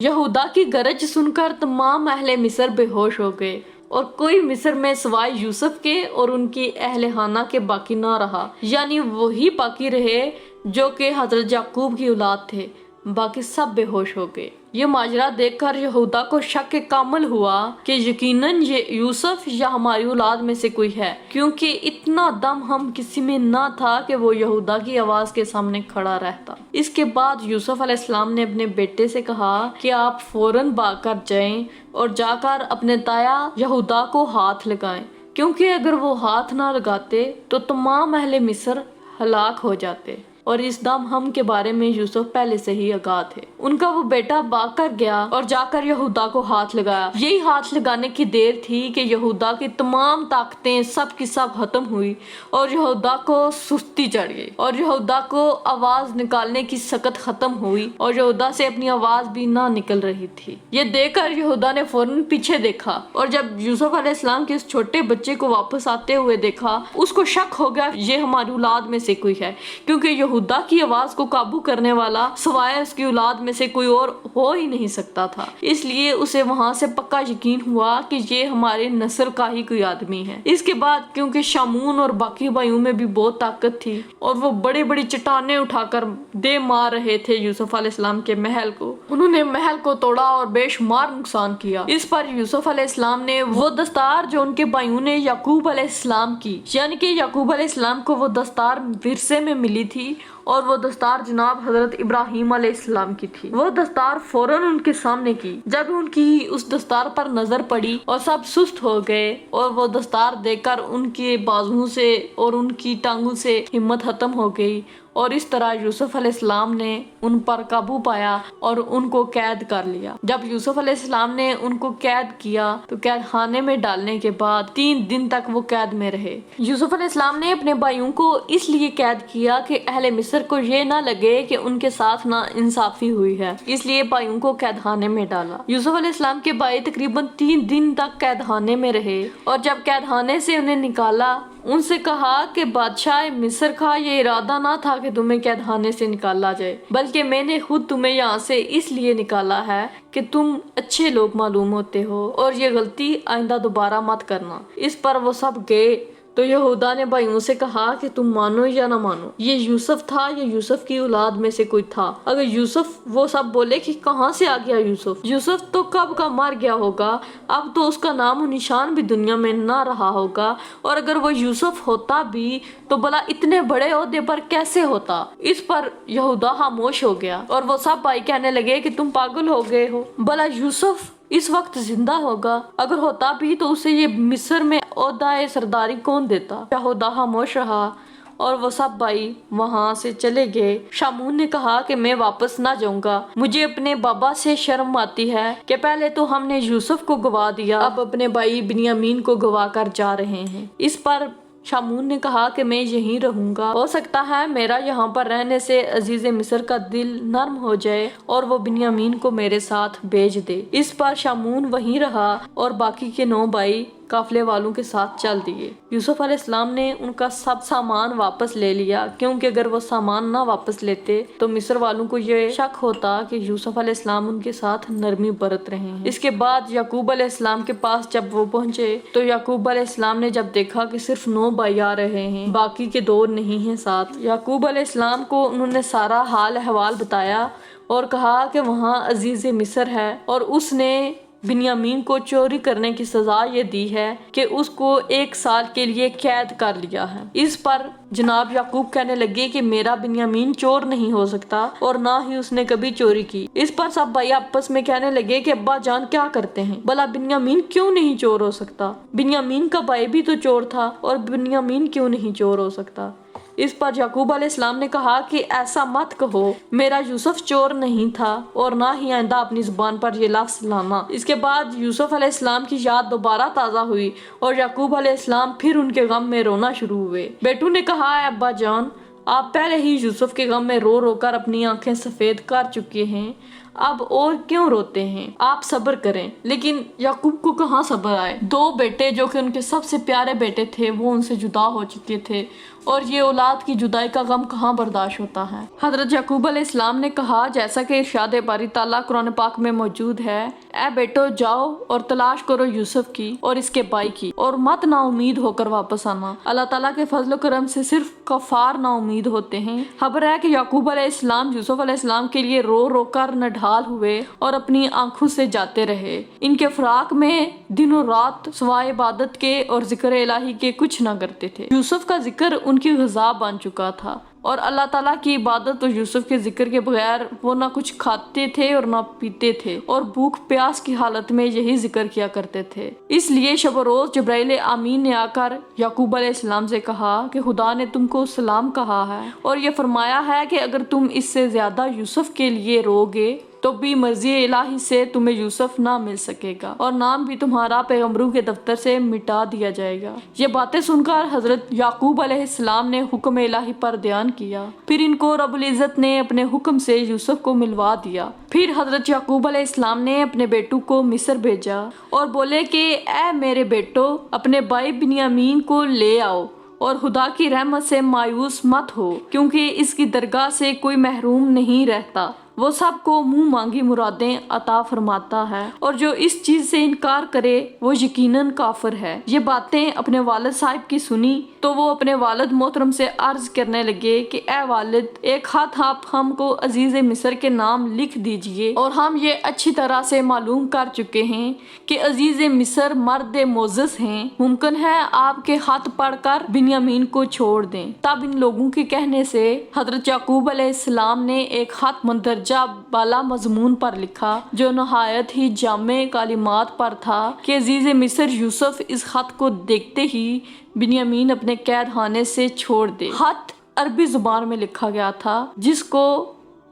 یہودا کی گرج سن کر تمام اہل مصر بے ہوش ہو گئے اور کوئی مصر میں سوائے یوسف کے اور ان کی اہل خانہ کے باقی نہ رہا، یعنی وہی باقی رہے جو کہ حضرت یعقوب کی اولاد تھے، باقی سب بے ہوش ہو گئے۔ یہ ماجرا دیکھ کر یہودا کو شک کامل ہوا کہ یقیناً یہ یوسف یا ہماری اولاد میں سے کوئی ہے، کیونکہ اتنا دم ہم کسی میں نہ تھا کہ وہ یہودا کی آواز کے سامنے کھڑا رہتا۔ اس کے بعد یوسف علیہ السلام نے اپنے بیٹے سے کہا کہ آپ فوراً بھاگ کر جائیں اور جا کر اپنے تایا یہودا کو ہاتھ لگائیں، کیونکہ اگر وہ ہاتھ نہ لگاتے تو تمام اہل مصر ہلاک ہو جاتے، اور اس دم ہم کے بارے میں یوسف پہلے سے ہی آگاہ تھے۔ ان کا وہ بیٹا بھاگ کر گیا اور جا کر یہودا کو ہاتھ لگایا۔ یہی ہاتھ لگانے کی دیر تھی کہ یہودا کی تمام طاقتیں سب کی سب ختم ہوئی اور یہودا کو سستی چڑھ گئی اور یہودا کو آواز نکالنے کی سکت ختم ہوئی اور یہودا سے اپنی آواز بھی نہ نکل رہی تھی۔ یہ دیکھ کر یہودا نے فوراً پیچھے دیکھا اور جب یوسف علیہ السلام کے اس چھوٹے بچے کو واپس آتے ہوئے دیکھا، اس کو شک ہو گیا یہ ہماری اولاد میں سے کوئی ہے، کیونکہ یہودا کی آواز کو قابو کرنے والا سوائے اس کی اولاد میں سے کوئی اور ہو ہی نہیں سکتا تھا۔ اس لیے اسے وہاں سے پکا یقین ہوا کہ یہ ہمارے نسل کا ہی کوئی آدمی ہے۔ اس کے بعد کیونکہ شامون اور باقی بھائیوں میں بھی بہت طاقت تھی اور وہ بڑی بڑی چٹانیں اٹھا کر دے مار رہے تھے یوسف علیہ السلام کے محل کو، انہوں نے محل کو توڑا اور بے شمار نقصان کیا۔ اس پر یوسف علیہ السلام نے وہ دستار جو ان کے بھائیوں نے یعقوب علیہ السلام کی، یعنی کہ یعقوب علیہ السلام کو وہ دستار ورثے میں ملی تھی اور وہ دستار جناب حضرت ابراہیم علیہ السلام کی تھی، وہ دستار فوراً ان کے سامنے کی۔ جب ان کی اس دستار پر نظر پڑی اور سب سست ہو گئے اور وہ دستار دیکھ کر ان کے بازوؤں سے اور ان کی ٹانگوں سے ہمت ختم ہو گئی، اور اس طرح یوسف علیہ السلام نے ان پر قابو پایا اور ان کو قید کر لیا۔ جب یوسف علیہ السلام نے ان کو قید کیا تو قید خانے میں ڈالنے کے بعد 3 دن تک وہ قید میں رہے۔ یوسف علیہ السلام نے اپنے بھائیوں کو اس لیے قید کیا کہ اہل مصر کو یہ نہ لگے کہ ان کے ساتھ نا انصافی ہوئی ہے، اس لیے بھائیوں کو قید خانے میں ڈالا۔ یوسف علیہ السلام کے بھائی تقریباً 3 دن تک قید خانے میں رہے، اور جب قید خانے سے انہیں نکالا ان سے کہا کہ بادشاہ مصر کا یہ ارادہ نہ تھا کہ تمہیں قید خانے سے نکالا جائے، بلکہ میں نے خود تمہیں یہاں سے اس لیے نکالا ہے کہ تم اچھے لوگ معلوم ہوتے ہو اور یہ غلطی آئندہ دوبارہ مت کرنا۔ اس پر وہ سب گئے تو یہودا نے بھائیوں سے کہا کہ تم مانو یا نہ مانو، یہ یوسف تھا یا یوسف کی اولاد میں سے کوئی تھا؟ اگر یوسف، وہ سب بولے کہ کہاں سے آ گیا یوسف؟ یوسف تو کب کا مر گیا ہوگا، اب تو اس کا نام و نشان بھی دنیا میں نہ رہا ہوگا، اور اگر وہ یوسف ہوتا بھی تو بھلا اتنے بڑے عہدے پر کیسے ہوتا؟ اس پر یہودا خاموش ہو گیا اور وہ سب بھائی کہنے لگے کہ تم پاگل ہو گئے ہو، بھلا یوسف اس وقت زندہ ہوگا؟ اگر ہوتا بھی تو اسے یہ مصر میں عہدہ سرداری کون دیتا؟ یہودا خاموش رہا اور وہ سب بھائی وہاں سے چلے گئے۔ شامون نے کہا کہ میں واپس نہ جاؤں گا، مجھے اپنے بابا سے شرم آتی ہے کہ پہلے تو ہم نے یوسف کو گوا دیا، اب اپنے بھائی بنیامین کو گوا کر جا رہے ہیں۔ اس پر شامون نے کہا کہ میں یہیں رہوں گا، ہو سکتا ہے میرا یہاں پر رہنے سے عزیز مصر کا دل نرم ہو جائے اور وہ بنیامین کو میرے ساتھ بھیج دے۔ اس پر شامون وہیں رہا اور باقی کے 9 بھائی قافلے والوں کے ساتھ چل دیے۔ یوسف علیہ السلام نے ان کا سب سامان واپس لے لیا، کیونکہ اگر وہ سامان نہ واپس لیتے تو مصر والوں کو یہ شک ہوتا کہ یوسف علیہ السلام ان کے ساتھ نرمی برت رہے ہیں۔ اس کے بعد یعقوب علیہ السلام کے پاس جب وہ پہنچے تو یعقوب علیہ السلام نے جب دیکھا کہ صرف 9 بھائی آ رہے ہیں، باقی کے 2 نہیں ہیں ساتھ، یعقوب علیہ السلام کو انہوں نے سارا حال احوال بتایا اور کہا کہ وہاں عزیز مصر ہے اور اس نے بنیامین کو چوری کرنے کی سزا یہ دی ہے کہ اس کو 1 سال کے لیے قید کر لیا ہے۔ اس پر جناب یعقوب کہنے لگے کہ میرا بنیامین چور نہیں ہو سکتا اور نہ ہی اس نے کبھی چوری کی۔ اس پر سب بھائی آپس میں کہنے لگے کہ ابا جان کیا کرتے ہیں، بھلا بنیامین کیوں نہیں چور ہو سکتا؟ بنیامین کا بھائی بھی تو چور تھا اور بنیامین کیوں نہیں چور ہو سکتا؟ اس پر یعقوب علیہ السلام نے کہا کہ ایسا مت کہو، میرا یوسف چور نہیں تھا اور نہ ہی آئندہ اپنی زبان پر یہ لفظ لانا۔ اس کے بعد یوسف علیہ السلام کی یاد دوبارہ تازہ ہوئی اور یعقوب علیہ السلام پھر ان کے غم میں رونا شروع ہوئے۔ بیٹوں نے کہا اے ابا جان، آپ پہلے ہی یوسف کے غم میں رو رو کر اپنی آنکھیں سفید کر چکے ہیں، اب اور کیوں روتے ہیں؟ آپ صبر کریں۔ لیکن یعقوب کو کہاں صبر آئے؟ 2 بیٹے جو کہ ان کے سب سے پیارے بیٹے تھے وہ ان سے جدا ہو چکے تھے، اور یہ اولاد کی جدائی کا غم کہاں برداشت ہوتا ہے۔ حضرت یعقوب علیہ السلام نے کہا، جیسا کہ ارشاد باری تعالیٰ قرآن پاک میں موجود ہے، اے بیٹو جاؤ اور تلاش کرو یوسف کی اور اس کے بھائی کی، اور مت نا امید ہو کر واپس آنا۔ اللہ تعالیٰ کے فضل و کرم سے صرف کفار نا امید ہوتے ہیں۔ خبر ہے کہ یعقوب علیہ السلام یوسف علیہ السلام کے لیے رو رو کر نڈھال ہوئے اور اپنی آنکھوں سے جاتے رہے۔ ان کے فراق میں دن و رات سوائے عبادت کے اور ذکر الہی کے کچھ نہ کرتے تھے۔ یوسف کا ذکر ان کی غذا بن چکا تھا، اور اللہ تعالیٰ کی عبادت اور یوسف کے ذکر کے بغیر وہ نہ کچھ کھاتے تھے اور نہ پیتے تھے، اور بھوک پیاس کی حالت میں یہی ذکر کیا کرتے تھے۔ اس لیے شب و روز جبرائیل امین نے آ کر یعقوب علیہ السلام سے کہا کہ خدا نے تم کو سلام کہا ہے اور یہ فرمایا ہے کہ اگر تم اس سے زیادہ یوسف کے لیے رو گے تو بھی مرضی الہی سے تمہیں یوسف نہ مل سکے گا، اور نام بھی تمہارا پیغمبروں کے دفتر سے مٹا دیا جائے گا۔ یہ باتیں سن کر حضرت یعقوب علیہ السلام نے حکم الہی پر دھیان کیا، پھر ان کو رب العزت نے اپنے حکم سے یوسف کو ملوا دیا۔ پھر حضرت یعقوب علیہ السلام نے اپنے بیٹوں کو مصر بھیجا اور بولے کہ اے میرے بیٹو، اپنے بھائی بنیامین کو لے آؤ اور خدا کی رحمت سے مایوس مت ہو، کیونکہ اس کی درگاہ سے کوئی محروم نہیں رہتا، وہ سب کو منہ مانگی مرادیں عطا فرماتا ہے، اور جو اس چیز سے انکار کرے وہ یقیناً کافر ہے۔ یہ باتیں اپنے والد صاحب کی سنی تو وہ اپنے والد محترم سے عرض کرنے لگے کہ اے والد، ایک خط آپ ہم کو عزیز مصر کے نام لکھ دیجئے، اور ہم یہ اچھی طرح سے معلوم کر چکے ہیں کہ عزیز مصر مرد معزز ہیں، ممکن ہے آپ کے خط پڑھ کر بنیامین کو چھوڑ دیں۔ تب ان لوگوں کے کہنے سے حضرت یعقوب علیہ السلام نے ایک خط مندرجہ بالا مضمون پر لکھا جو نہایت ہی جامع کلمات پر تھا کہ عزیز مصر یوسف اس خط کو دیکھتے ہی بنیامین اپنے قید خانے سے چھوڑ دے۔ خط عربی زبان میں لکھا گیا تھا، جس کو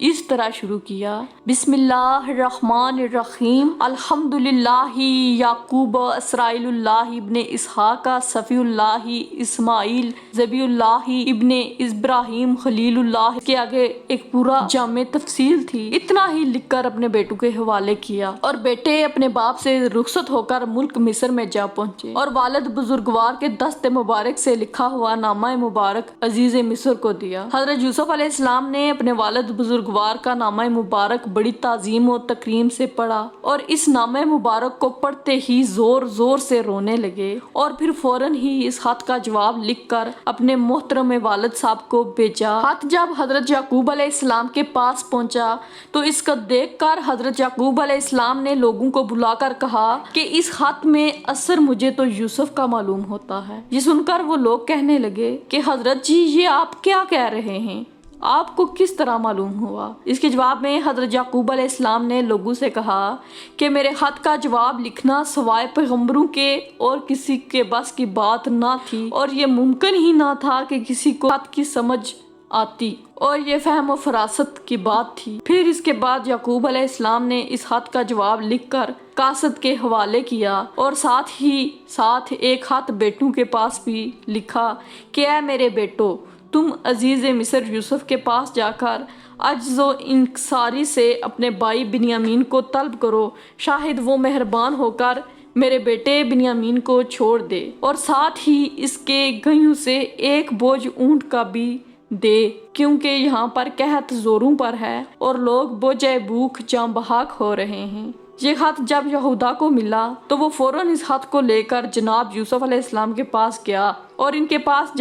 اس طرح شروع کیا، بسم اللہ الرحمن الرحیم، الحمدللہ یعقوب اسرائیل اللہ ابن اسحاق صفی اللہ اسماعیل ذبی اللہ ابن ابراہیم خلیل اللہ۔ کے آگے ایک پورا جامع تفصیل تھی۔ اتنا ہی لکھ کر اپنے بیٹوں کے حوالے کیا، اور بیٹے اپنے باپ سے رخصت ہو کر ملک مصر میں جا پہنچے، اور والد بزرگوار کے دست مبارک سے لکھا ہوا نامہ مبارک عزیز مصر کو دیا۔ حضرت یوسف علیہ السلام نے اپنے والد بزرگوار کا نامہ مبارک بڑی تعظیم و تکریم سے پڑھا، اور اس نامہ مبارک کو پڑھتے ہی زور زور سے رونے لگے، اور پھر فوراً ہی اس خط کا جواب لکھ کر اپنے محترم والد صاحب کو بھیجا۔ خط جب حضرت یعقوب علیہ السلام کے پاس پہنچا تو اس کو دیکھ کر حضرت یعقوب علیہ السلام نے لوگوں کو بلا کر کہا کہ اس خط میں اثر مجھے تو یوسف کا معلوم ہوتا ہے۔ یہ سن کر وہ لوگ کہنے لگے کہ حضرت جی، یہ آپ کیا کہہ رہے ہیں؟ آپ کو کس طرح معلوم ہوا؟ اس کے جواب میں حضرت یعقوب علیہ السلام نے لوگوں سے کہا کہ میرے خط کا جواب لکھنا سوائے پیغمبروں کے اور کسی کے بس کی بات نہ تھی، اور یہ ممکن ہی نہ تھا کہ کسی کو خط کی سمجھ آتی، اور یہ فہم و فراست کی بات تھی۔ پھر اس کے بعد یعقوب علیہ السلام نے اس خط کا جواب لکھ کر قاصد کے حوالے کیا، اور ساتھ ہی ساتھ ایک خط بیٹوں کے پاس بھی لکھا کہ اے میرے بیٹو، تم عزیز مصر یوسف کے پاس جا کر عجز و انکساری سے اپنے بھائی بنیامین کو طلب کرو، شاید وہ مہربان ہو کر میرے بیٹے بنیامین کو چھوڑ دے، اور ساتھ ہی اس کے گہیوں سے ایک بوجھ اونٹ کا بھی دے، کیونکہ یہاں پر قحط زوروں پر ہے اور لوگ بوجھے بھوک جاں بحق ہو رہے ہیں۔ یہ خط جب یہودا کو ملا تو وہ فوراً اس خط کو لے کر جناب یوسف علیہ السلام کے پاس گیا، اور ان کے پاس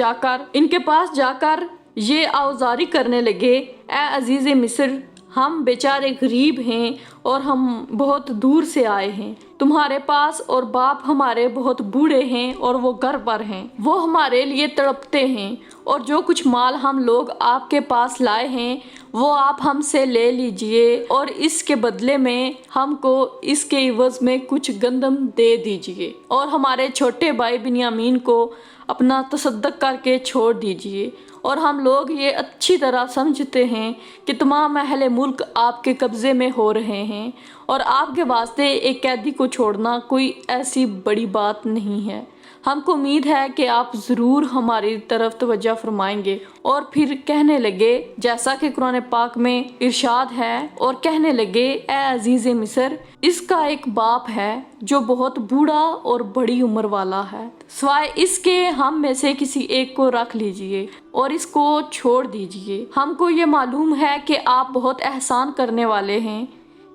جا کر یہ آوزاری کرنے لگے، اے عزیز مصر، ہم بیچارے غریب ہیں اور ہم بہت دور سے آئے ہیں، تمہارے پاس اور باپ ہمارے بہت بوڑھے ہیں اور وہ گھر پر ہیں، وہ ہمارے لیے تڑپتے ہیں، اور جو کچھ مال ہم لوگ آپ کے پاس لائے ہیں وہ آپ ہم سے لے لیجئے، اور اس کے بدلے میں ہم کو اس کے عوض میں کچھ گندم دے دیجئے، اور ہمارے چھوٹے بھائی بنیامین کو اپنا تصدق کر کے چھوڑ دیجئے، اور ہم لوگ یہ اچھی طرح سمجھتے ہیں کہ تمام اہل ملک آپ کے قبضے میں ہو رہے ہیں، اور آپ کے واسطے ایک قیدی کو چھوڑنا کوئی ایسی بڑی بات نہیں ہے، ہم کو امید ہے کہ آپ ضرور ہماری طرف توجہ فرمائیں گے۔ اور پھر کہنے لگے جیسا کہ قرآن پاک میں ارشاد ہے، اور کہنے لگے اے عزیز مصر، اس کا ایک باپ ہے جو بہت بوڑھا اور بڑی عمر والا ہے، سوائے اس کے ہم میں سے کسی ایک کو رکھ لیجئے اور اس کو چھوڑ دیجئے، ہم کو یہ معلوم ہے کہ آپ بہت احسان کرنے والے ہیں۔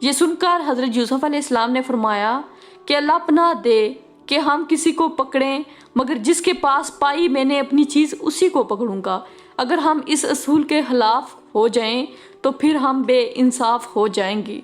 یہ سن کر حضرت یوسف علیہ السلام نے فرمایا کہ اللہ پناہ دے کہ ہم کسی کو پکڑیں، مگر جس کے پاس پائی میں نے اپنی چیز اسی کو پکڑوں گا۔ اگر ہم اس اصول کے خلاف ہو جائیں تو پھر ہم بے انصاف ہو جائیں گے۔